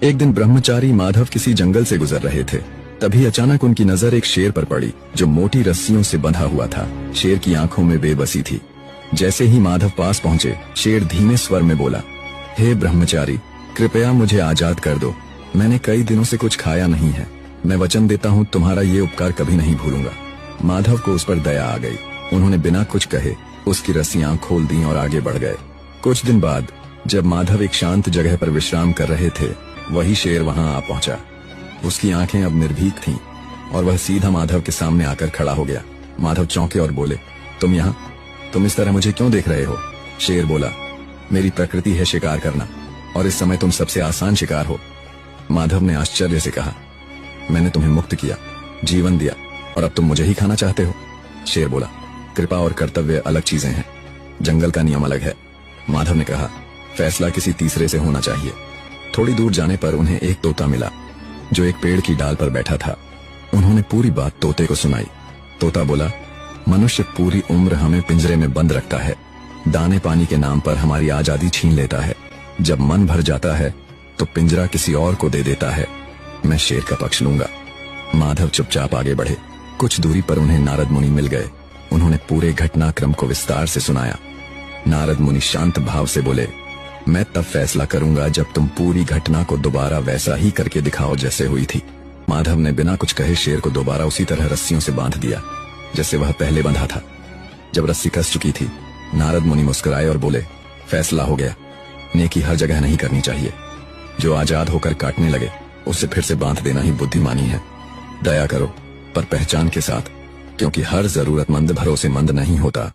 एक दिन ब्रह्मचारी माधव किसी जंगल से गुजर रहे थे। तभी अचानक उनकी नजर एक शेर पर पड़ी जो मोटी रस्सियों से बंधा हुआ था। शेर की आंखों में बेबसी थी। जैसे ही माधव पास पहुंचे, शेर धीमे स्वर में बोला, हे ब्रह्मचारी, कृपया मुझे आजाद कर दो। मैंने कई दिनों से कुछ खाया नहीं है। मैं वचन देता हूँ तुम्हारा ये उपकार कभी नहीं भूलूंगा। माधव को उस पर दया आ गई। उन्होंने बिना कुछ कहे उसकी रस्सियां खोल दी और आगे बढ़ गए। कुछ दिन बाद जब माधव एक शांत जगह पर विश्राम कर रहे थे, वही शेर वहां आ पहुंचा। उसकी आंखें अब निर्भीक थीं और वह सीधा माधव के सामने आकर खड़ा हो गया। माधव चौंके और बोले, तुम यहाँ? तुम इस तरह मुझे क्यों देख रहे हो? शेर बोला, मेरी प्रकृति है शिकार करना और इस समय तुम सबसे आसान शिकार हो। माधव ने आश्चर्य से कहा, मैंने तुम्हें मुक्त किया, जीवन दिया और अब तुम मुझे ही खाना चाहते हो? शेर बोला, कृपा और कर्तव्य अलग चीजें हैं, जंगल का नियम अलग है। माधव ने कहा, फैसला किसी तीसरे से होना चाहिए। थोड़ी दूर जाने पर उन्हें एक तोता मिला जो एक पेड़ की डाल पर बैठा था। उन्होंने पूरी बात तोते को सुनाई। तोता बोला, मनुष्य पूरी उम्र हमें पिंजरे में बंद रखता है, दाने पानी के नाम पर हमारी आजादी छीन लेता है। जब मन भर जाता है तो पिंजरा किसी और को दे देता है। मैं शेर का पक्ष लूंगा। माधव चुपचाप आगे बढ़े। कुछ दूरी पर उन्हें नारद मुनि मिल गए। उन्होंने पूरे घटनाक्रम को विस्तार से सुनाया। नारद मुनि शांत भाव से बोले, मैं तब फैसला करूंगा जब तुम पूरी घटना को दोबारा वैसा ही करके दिखाओ जैसे हुई थी। माधव ने बिना कुछ कहे शेर को दोबारा उसी तरह रस्सियों से बांध दिया जैसे वह पहले बंधा था। जब रस्सी कस चुकी थी, नारद मुनि मुस्कुराए और बोले, फैसला हो गया। नेकी हर जगह नहीं करनी चाहिए। जो आजाद होकर काटने लगे उसे फिर से बांध देना ही बुद्धिमानी है। दया करो, पर पहचान के साथ, क्योंकि हर जरूरतमंद भरोसेमंद नहीं होता।